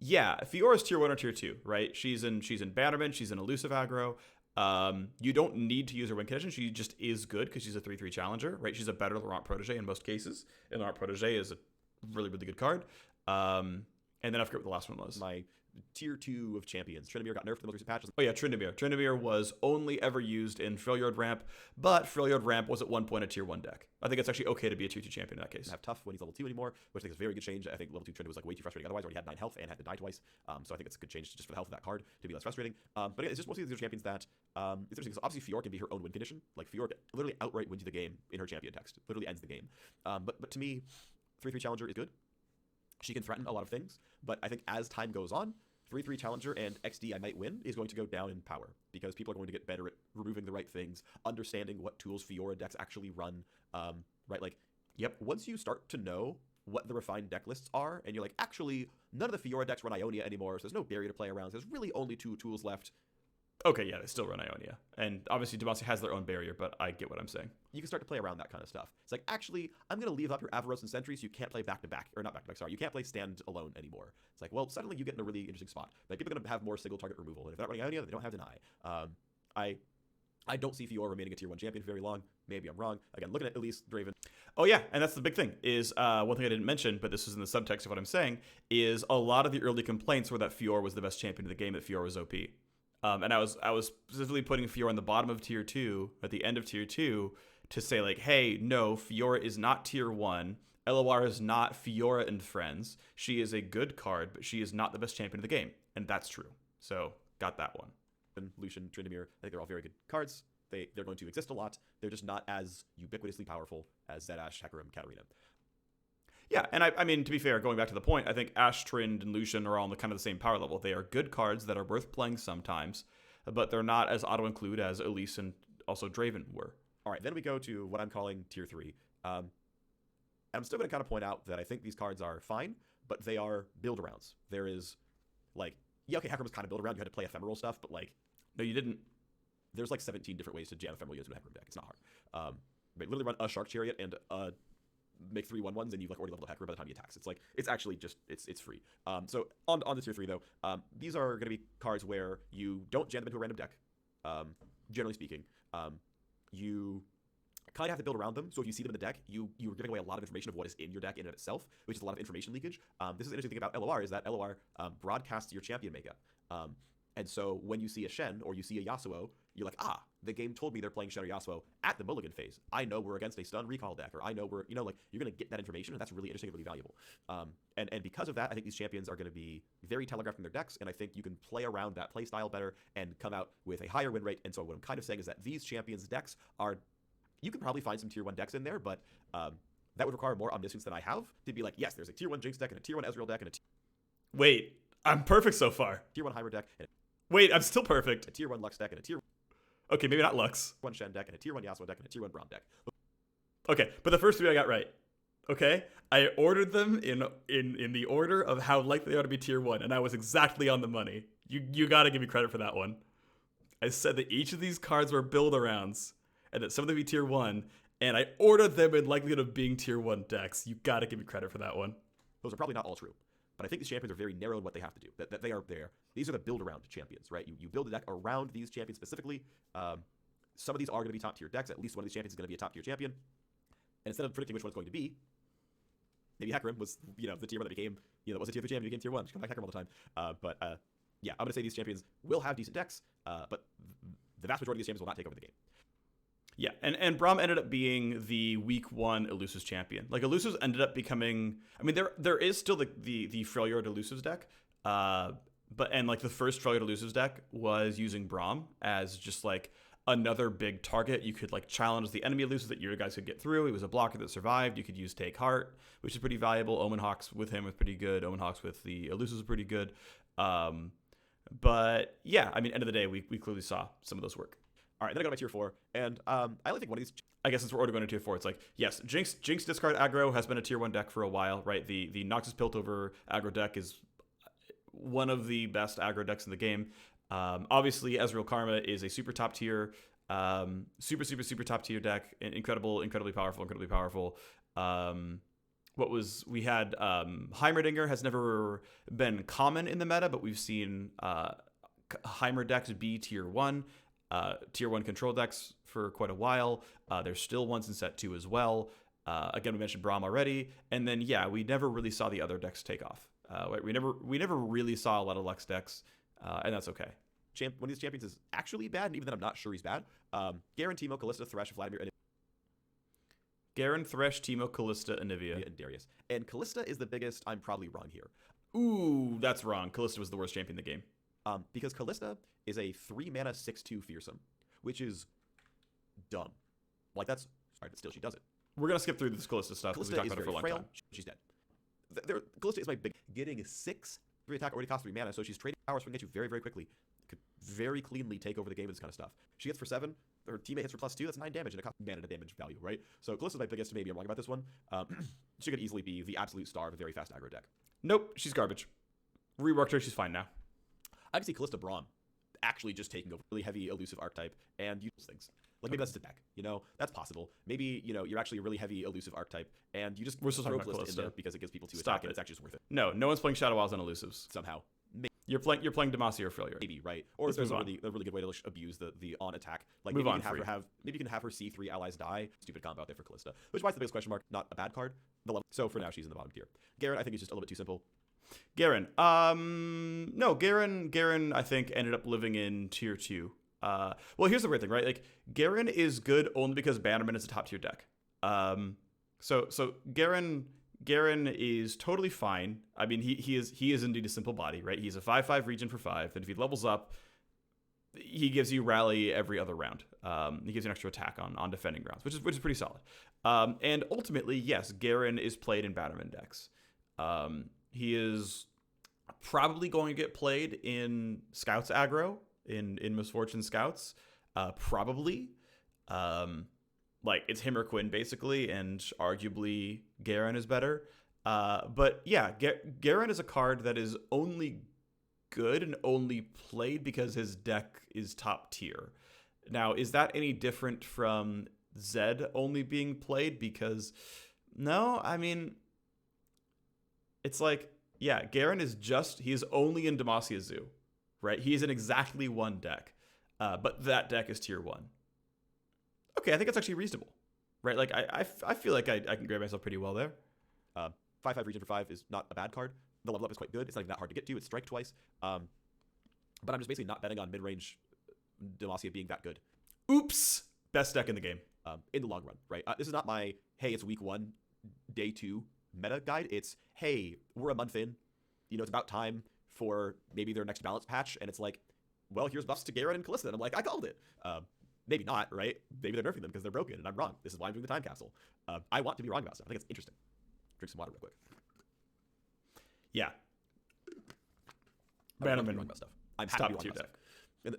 yeah, Fiora's tier 1 or tier 2, right? She's in Bannerman, she's in elusive aggro. You don't need to use her win condition. She just is good because she's a 3/3 challenger, right? She's a better Laurent Protege in most cases. And Laurent Protege is a really, really good card. And then I forget what the last one was. my tier 2 of champions. Tryndamere got nerfed in the most recent patches. Oh yeah, Tryndamere. Tryndamere was only ever used in Freljord Ramp, but Freljord Ramp was at one point a tier 1 deck. I think it's actually okay to be a tier 2 champion in that case. Have tough when he's level 2 anymore, which I think is a very good change. I think level 2 Tryndamere was like way too frustrating otherwise. Already had 9 health and had to die twice. So I think it's a good change just for the health of that card to be less frustrating. But it's just mostly these are champions that it's interesting because obviously Fiora can be her own win condition. Like Fiora literally outright wins you the game in her champion text. Literally ends the game. But to me, 3/3 challenger is good. She can threaten a lot of things, but I think as time goes on, 3/3 challenger and XD I might win is going to go down in power because people are going to get better at removing the right things, understanding what tools Fiora decks actually run, right? Like, yep, once you start to know what the refined deck lists are, and you're like, actually, none of the Fiora decks run Ionia anymore, so there's no barrier to play around. There's really only 2 tools left. Okay, yeah, they still run Ionia. And obviously Demacia has their own barrier, but I get what I'm saying. You can start to play around that kind of stuff. It's like, actually, I'm going to leave up your Avaros and Sentry so you can't play back-to-back. Or not back-to-back, sorry. You can't play stand alone anymore. It's like, well, suddenly you get in a really interesting spot. Like, people are going to have more single target removal. And if they're not running Ionia, they don't have Deny. I don't see Fiora remaining a tier 1 champion for very long. Maybe I'm wrong. Again, looking at Elise, Draven. Oh yeah, and that's the big thing is one thing I didn't mention, but this is in the subtext of what I'm saying, is a lot of the early complaints were that Fiora was the best champion of the game, that Fiora was OP. And I was specifically putting Fiora on the bottom of tier 2, at the end of tier 2, to say like, hey, no, Fiora is not tier 1. LOR is not Fiora and friends. She is a good card, but she is not the best champion of the game. And that's true. So, got that one. And Lucian, Tryndamere, I think they're all very good cards. They're going to exist a lot. They're just not as ubiquitously powerful as Zed, Ashe, Hecarim, Katarina. Yeah, and I mean, to be fair, going back to the point, I think Ashe, Trynd, and Lucian are all on the kind of the same power level. They are good cards that are worth playing sometimes, but they're not as auto-include as Elise and also Draven were. All right, then we go to what I'm calling tier 3. And I'm still going to kind of point out that I think these cards are fine, but they are build-arounds. There is, like, yeah, okay, Hecarim was kind of build-around. You had to play ephemeral stuff, but, like... No, you didn't. There's, like, 17 different ways to jam ephemeral units in a Hecarim deck. It's not hard. Literally run a Shark Chariot and make 3 1/1s, and you've, like, already leveled up Hecarim by the time he attacks. It's, like, it's actually just, it's free. So, on to tier 3, though, these are going to be cards where you don't jam them into a random deck, generally speaking. You kind of have to build around them. So if you see them in the deck, you're giving away a lot of information of what is in your deck in and of itself, which is a lot of information leakage. This is an interesting thing about LOR, is that LOR broadcasts your champion makeup. And so when you see a Shen or you see a Yasuo, you're like, the game told me they're playing Shen or Yasuo at the Mulligan phase. I know we're against a stun recall deck, or I know we're, like, you're going to get that information, and that's really interesting and really valuable. And because of that, I think these champions are going to be very telegraphed in their decks, and I think you can play around that play style better and come out with a higher win rate. And so what I'm kind of saying is that these champions' decks are, you can probably find some tier 1 decks in there, but that would require more omniscience than I have to be like, yes, there's a tier 1 Jinx deck and a tier 1 Ezreal deck and a Wait, I'm perfect so far. tier 1 Heimer deck and Wait, I'm still perfect. a tier 1 Lux deck and a tier Okay, maybe not Lux. 1 Shen deck and a tier 1 Yasuo deck and a tier 1 Braum deck. Okay, but the first 3 I got right. Okay, I ordered them in the order of how likely they are to be tier 1, and I was exactly on the money. You got to give me credit for that one. I said that each of these cards were build-arounds, and that some of them be tier 1, and I ordered them in likelihood of being tier 1 decks. You got to give me credit for that one. Those are probably not all true. But I think these champions are very narrow in what they have to do. That they are there. These are the build-around champions, right? You build a deck around these champions specifically. Some of these are going to be top-tier decks. At least one of these champions is going to be a top-tier champion. And instead of predicting which one it's going to be, maybe Hecarim was, the tier 1 that became, was a tier 3 champion, became tier 1. Just come back Hecarim all the time. Yeah, I'm going to say these champions will have decent decks, but the vast majority of these champions will not take over the game. Yeah, and Braum ended up being the week 1 Elusives champion. Like, Elusives ended up becoming... I mean, there is still the Freljord Elusives deck, but like, the first Freljord Elusives deck was using Braum as just, like, another big target. You could, like, challenge the enemy Elusives that your guys could get through. He was a blocker that survived. You could use Take Heart, which is pretty valuable. Omen Hawks with him was pretty good. Omen Hawks with the Elusives was pretty good. But, yeah, I mean, end of the day, we clearly saw some of those work. All right, then I go to my tier 4, and I only think one of these... I guess since we're already going to tier 4, it's like, yes, Jinx discard aggro has been a tier 1 deck for a while, right? The Noxus Piltover aggro deck is one of the best aggro decks in the game. Obviously, Ezreal Karma is a super top tier, super top tier deck, incredibly powerful. We had Heimerdinger has never been common in the meta, but we've seen Heimer decks be tier 1. Tier 1 control decks for quite a while. There's still ones in set 2 as well. Again, we mentioned Braum already. And then, yeah, we never really saw the other decks take off. We never really saw a lot of Lux decks, and that's okay. One of these champions is actually bad, and even then I'm not sure he's bad. Garen, Teemo, Kalista, Thresh, Vladimir, and Garen, Thresh, Teemo, Kalista, Anivia. And Darius. And Kalista is the biggest. I'm probably wrong here. Ooh, that's wrong. Kalista was the worst champion in the game. Because Kalista is a 3-mana 6/2 fearsome, which is dumb. Like, that's... Sorry, but still, she does it. We're going to skip through this Kalista stuff because we talked about it for a long time. She's dead. Kalista is my big... Getting 6 3 attack already costs 3 mana, so she's trading powers so we can get you very, very quickly. Could very cleanly take over the game with this kind of stuff. She hits for 7. Her teammate hits for +2. That's 9 damage, and it costs mana to damage value, right? So Kalista's my biggest. Maybe I'm wrong about this one. She could easily be the absolute star of a very fast aggro deck. Nope, she's garbage. Reworked her. She's fine now. I can see Kalista Braum actually just taking a really heavy elusive archetype and use things. Like, maybe that's the deck, That's possible. Maybe, you're actually a really heavy elusive archetype, and you just throw Kalista in there because it gives people 2 attack, and it's actually just worth it. No one's playing Shadow Isles on elusives. Somehow. You're playing Demacia or Freljord. Maybe, right? Or if there's a really good way to abuse the on attack. Like maybe you can have her C3 allies die. Stupid combo out there for Callista. Which is why it's the biggest question mark. Not a bad card. So for now she's in the bottom tier. Garen, I think, is just a little bit too simple. Garen. No, Garen I think ended up living in tier 2. Well, here's the weird thing, right? Like Garen is good only because Bannerman is a top tier deck. So Garen is totally fine. I mean, he is indeed a simple body, right? He's a 5/5 regen for 5. Then if he levels up, he gives you rally every other round. He gives you an extra attack on defending rounds, which is pretty solid. And ultimately, yes, Garen is played in Bannerman decks. He is probably going to get played in Scouts aggro, in Misfortune Scouts, probably. Like, it's him or Quinn, basically, and arguably Garen is better. But yeah, Garen is a card that is only good and only played because his deck is top tier. Now, is that any different from Zed only being played? Because, no, I mean, it's like, yeah, Garen is he's only in Demacia Zoo, right? He's in exactly one deck, but that deck is tier 1. Okay, I think that's actually reasonable, right? Like, I feel like I can grade myself pretty well there. 5/5 regen for 5 is not a bad card. The level up is quite good. It's not even that hard to get to. It's strike twice. But I'm just basically not betting on mid-range Demacia being that good. Oops! Best deck in the game. In the long run, right? This is not my, hey, it's week 1, day 2 meta guide. It's, hey, we're a month in. You know, it's about time for maybe their next balance patch. And it's like, well, here's buffs to Garen and Callista. And I'm like, I called it. Maybe not, right? Maybe they're nerfing them because they're broken, and I'm wrong. This is why I'm doing the time capsule. I want to be wrong about stuff. I think it's interesting. Drink some water real quick. Yeah. Bannerman wrong about stuff. I'm happy to be wrong about deck. stuff.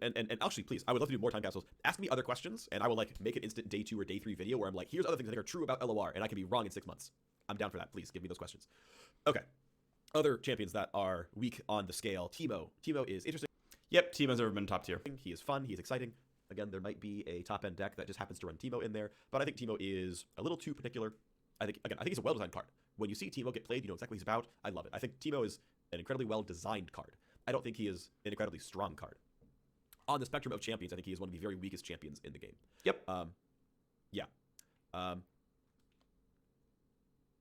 And actually, please, I would love to do more time capsules. Ask me other questions, and I will like make an instant day 2 or day 3 video where I'm like, here's other things I think are true about LOR, and I can be wrong in 6 months. I'm down for that. Please give me those questions. Okay. Other champions that are weak on the scale. Teemo. Teemo is interesting. Yep, Teemo's never been top tier. He is fun. He's exciting. Again, there might be a top-end deck that just happens to run Teemo in there, but I think Teemo is a little too particular. I think he's a well-designed card. When you see Teemo get played, you know exactly what he's about. I love it. I think Teemo is an incredibly well-designed card. I don't think he is an incredibly strong card. On the spectrum of champions, I think he is one of the very weakest champions in the game. Yep. Yeah.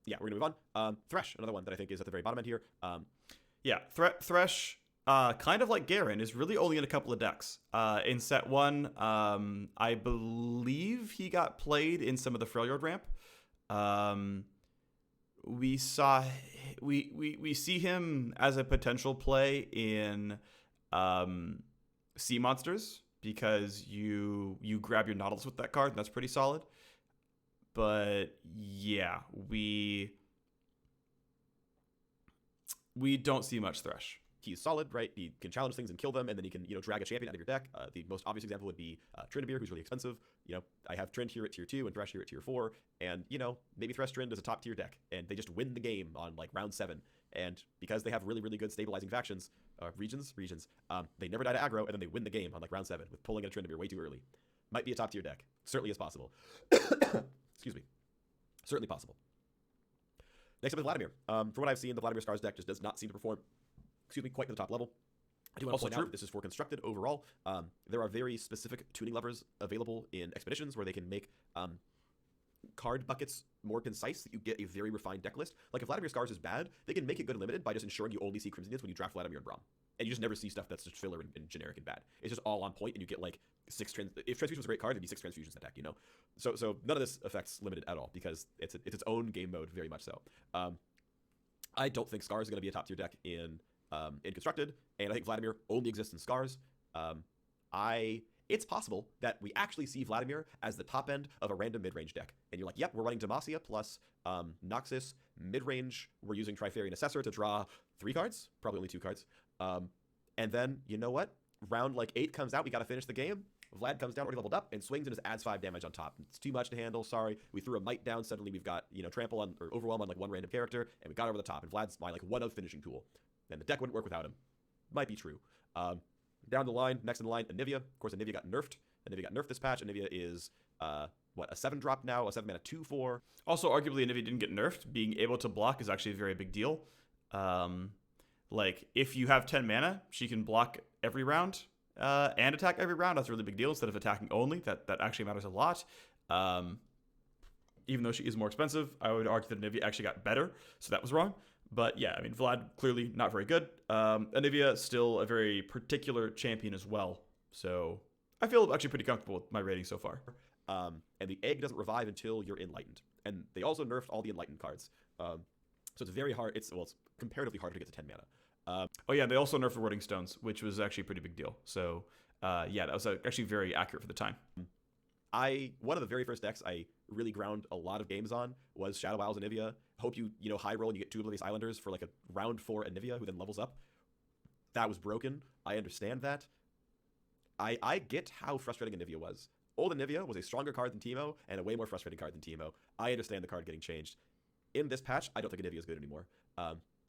Yeah, we're going to move on. Thresh, another one that I think is at the very bottom end here. Yeah, Thresh... kind of like Garen, is really only in a couple of decks. In set 1, I believe he got played in some of the Freljord ramp. We see him as a potential play in Sea Monsters because you grab your Nautilus with that card, and that's pretty solid. But yeah, we don't see much Thresh. He's solid, right? He can challenge things and kill them, and then he can, drag a champion out of your deck. The most obvious example would be Tryndamere, who's really expensive. I have Trynd here at tier 2 and Thresh here at tier 4, and, maybe Thresh Trynd is a top tier deck, and they just win the game on, like, round 7. And because they have really, really good stabilizing factions, regions, they never die to aggro, and then they win the game on, like, round 7 with pulling in a Tryndamere way too early. Might be a top tier deck. Certainly is possible. Excuse me. Certainly possible. Next up is Vladimir. From what I've seen, the Vladimir Scars deck just does not seem to perform quite to the top level. I do want to point out, this is for constructed overall. There are very specific tuning levers available in Expeditions where they can make card buckets more concise, that you get a very refined deck list. Like, if Vladimir Scars is bad, they can make it good and limited by just ensuring you only see Crimson Units when you draft Vladimir and Braum. And you just never see stuff that's just filler and generic and bad. It's just all on point, and you get, like, 6 if Transfusion was a great card, there'd be 6 Transfusions in the deck, So none of this affects limited at all, because it's its own game mode, very much so. I don't think Scars is going to be a top tier deck in Constructed, and I think Vladimir only exists in Scars. It's possible that we actually see Vladimir as the top end of a random mid-range deck. And you're like, yep, we're running Demacia plus Noxus. Mid-range, we're using Trifarian Assessor to draw 3 cards, probably only 2 cards. And then, you know what? Round, 8 comes out, we got to finish the game. Vlad comes down, already leveled up, and swings and just adds 5 damage on top. It's too much to handle, sorry. We threw a Might down, suddenly we've got, Trample on, or Overwhelm on, one random character, and we got over the top. And Vlad's my, one of finishing tool. And the deck wouldn't work without him. Might be true. Down the line, next in the line, Anivia. Of course, Anivia got nerfed. Anivia got nerfed this patch. Anivia is, a 7-drop now, a 7-mana 2/4. Also, arguably, Anivia didn't get nerfed. Being able to block is actually a very big deal. Like, if you have 10 mana, she can block every round and attack every round. That's a really big deal instead of attacking only. That actually matters a lot. Even though she is more expensive, I would argue that Anivia actually got better, so that was wrong. But yeah, I mean, Vlad, clearly not very good. Anivia, still a very particular champion as well. So I feel actually pretty comfortable with my rating so far. And the egg doesn't revive until you're enlightened. And they also nerfed all the enlightened cards. So it's very hard. It's comparatively harder to get to 10 mana. Oh yeah, they also nerfed the Warding Stones, which was actually a pretty big deal. So yeah, that was actually very accurate for the time. One of the very first decks I really ground a lot of games on was Shadow Isles Anivia. Hope you high roll and you get 2 Oblivious Islanders for like a round 4 Anivia who then levels up. That was broken. I understand that. I get how frustrating Anivia was. Old Anivia was a stronger card than Teemo and a way more frustrating card than Teemo. I understand the card getting changed. In this patch, I don't think Anivia is good anymore.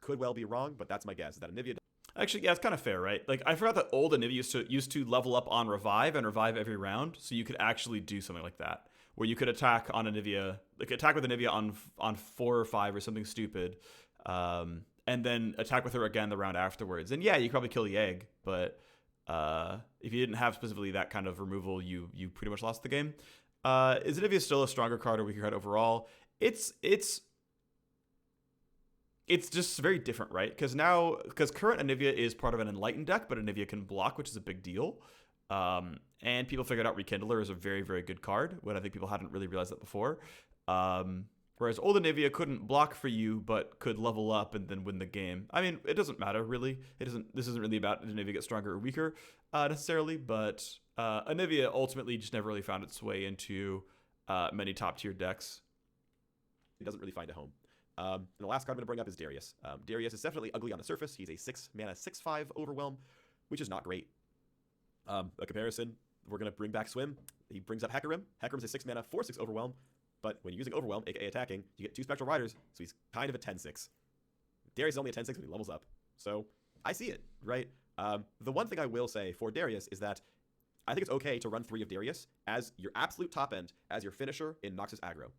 Could well be wrong, but that's my guess. Is that Anivia... Actually, yeah, it's kind of fair, right? Like, I forgot that old Anivia used to level up on Revive and revive every round, so you could actually do something like that, where you could attack on Anivia, like attack with Anivia on 4 or 5 or something stupid, and then attack with her again the round afterwards. And yeah, you could probably kill the egg, but if you didn't have specifically that kind of removal, you pretty much lost the game. Is Anivia still a stronger card or weaker card overall? It's just very different, right? Because current Anivia is part of an Enlightened deck, but Anivia can block, which is a big deal. And people figured out Rekindler is a very, very good card, when I think people hadn't really realized that before. Whereas old Anivia couldn't block for you, but could level up and then win the game. I mean, it doesn't matter, really. This isn't really about Anivia get stronger or weaker, necessarily, but Anivia ultimately just never really found its way into many top-tier decks. It doesn't really find a home. And the last card I'm going to bring up is Darius. Darius is definitely ugly on the surface. He's a 6 mana 6/5 Overwhelm, which is not great. A comparison, we're going to bring back Swim. He brings up Hecarim. Hecarim's a 6 mana 4/6 Overwhelm, but when you're using Overwhelm, aka attacking, you get 2 Spectral Riders, so he's kind of a 10/6. Darius is only a 10/6 when he levels up, so I see it, right? The one thing I will say for Darius is that I think it's okay to run 3 of Darius as your absolute top end, as your finisher in Noxus aggro.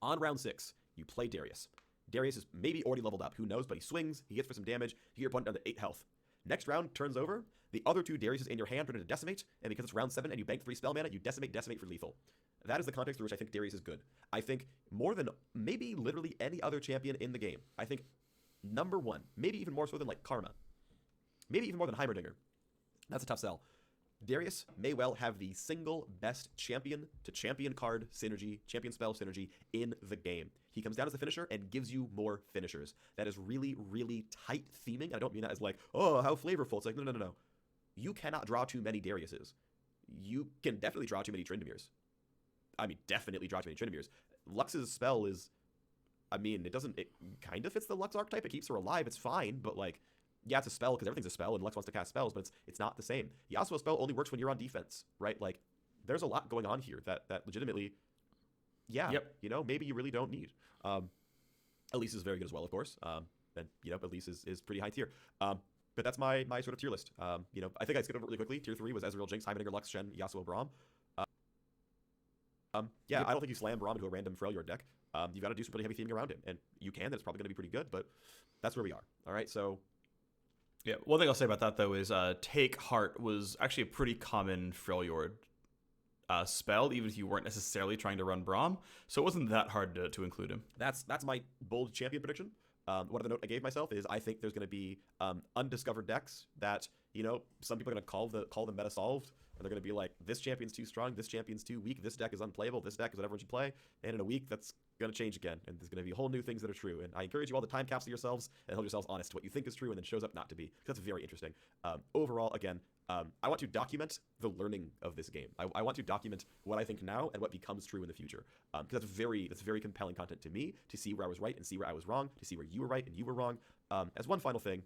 On round 6, you play Darius. Darius is maybe already leveled up, who knows, but he swings, he hits for some damage, you get your opponent down to 8 health. Next round turns over, the other 2 Dariuses in your hand turn into Decimate, and because it's round 7 and you bank 3 spell mana, you Decimate for lethal. That is the context through which I think Darius is good. I think more than maybe literally any other champion in the game, I think number 1, maybe even more so than like Karma, maybe even more than Heimerdinger. That's a tough sell. Darius may well have the single best champion to champion card synergy, champion spell synergy in the game. He comes down as a finisher and gives you more finishers. That is really, really tight theming. And I don't mean that as like, oh, how flavorful. It's like, no. You cannot draw too many Dariuses. You can definitely draw too many Trindamirs. I mean, definitely draw too many Trindamirs. Lux's spell is, I mean, it kind of fits the Lux archetype. It keeps her alive. It's fine, but like, yeah, it's a spell because everything's a spell and Lux wants to cast spells, but it's not the same. Yasuo's spell only works when you're on defense, right? Like, there's a lot going on here that legitimately, yeah, yep. Maybe you really don't need. Elise is very good as well, of course. And Elise is pretty high tier. But that's my sort of tier list. I think I skipped over it really quickly. Tier 3 was Ezreal, Jinx, Heimerdinger, Lux, Shen, Yasuo, Braum. I don't think you slam Braum into a random Freljord deck. You've got to do some pretty heavy theming around him, and you can. That's probably going to be pretty good, but that's where we are. All right, so. Yeah, one thing I'll say about that, though, is Take Heart was actually a pretty common Freljord spell, even if you weren't necessarily trying to run Braum, so it wasn't that hard to include him. That's my bold champion prediction. One other note I gave myself is I think there's going to be undiscovered decks that, some people are going to call them meta solved, and they're going to be like, this champion's too strong, this champion's too weak, this deck is unplayable, this deck is what everyone should play, and in a week that's going to change again, and there's going to be whole new things that are true. And I encourage you all to time capsule yourselves and hold yourselves honest to what you think is true and then shows up not to be, because that's very interesting. Overall, again, I want to document the learning of this game. I want to document what I think now and what becomes true in the future, because that's very compelling content to me, to see where I was right and see where I was wrong, to see where you were right and you were wrong. As one final thing,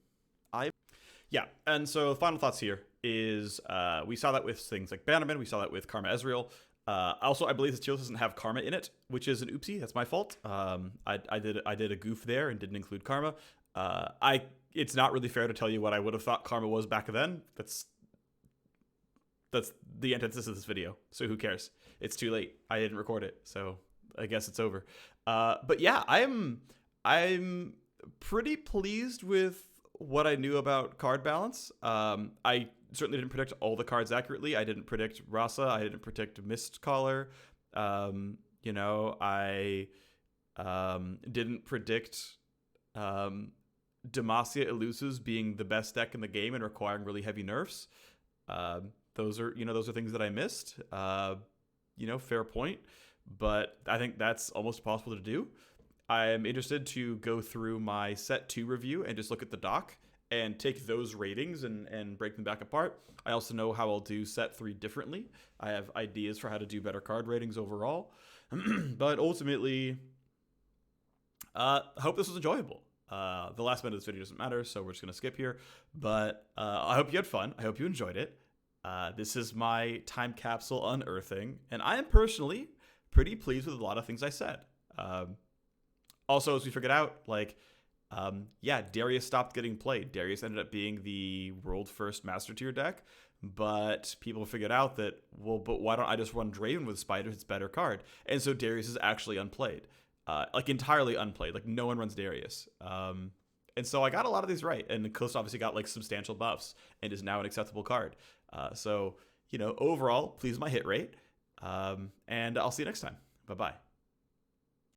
Yeah, and so final thoughts here is we saw that with things like Bannerman, we saw that with Karma Ezreal. Also, I believe this tier list doesn't have Karma in it, which is an oopsie. That's my fault. I did a goof there and didn't include Karma. It's not really fair to tell you what I would have thought Karma was back then. That's the antithesis of this video. So who cares? It's too late. I didn't record it, so I guess it's over. But yeah, I'm pretty pleased with what I knew about card balance. I certainly didn't predict all the cards accurately. I didn't predict Rasa. I didn't predict Mistcaller. I didn't predict Demacia Elusives being the best deck in the game and requiring really heavy nerfs. Those are things that I missed. Fair point. But I think that's almost impossible to do. I am interested to go through my set 2 review and just look at the doc and take those ratings and break them back apart. I also know how I'll do set 3 differently. I have ideas for how to do better card ratings overall. But ultimately, I hope this was enjoyable. The last minute of this video doesn't matter, so we're just going to skip here. But I hope you had fun. I hope you enjoyed it. This is my time capsule unearthing, and I am personally pretty pleased with a lot of things I said. Also, as we figured out, Darius stopped getting played. Darius ended up being the world first master tier deck, but people figured out that, but why don't I just run Draven with Spider? It's a better card. And so Darius is actually unplayed, entirely unplayed. Like, no one runs Darius. And so I got a lot of these right. And Kalista obviously got substantial buffs and is now an acceptable card. Overall, pleased with my hit rate. And I'll see you next time. Bye-bye.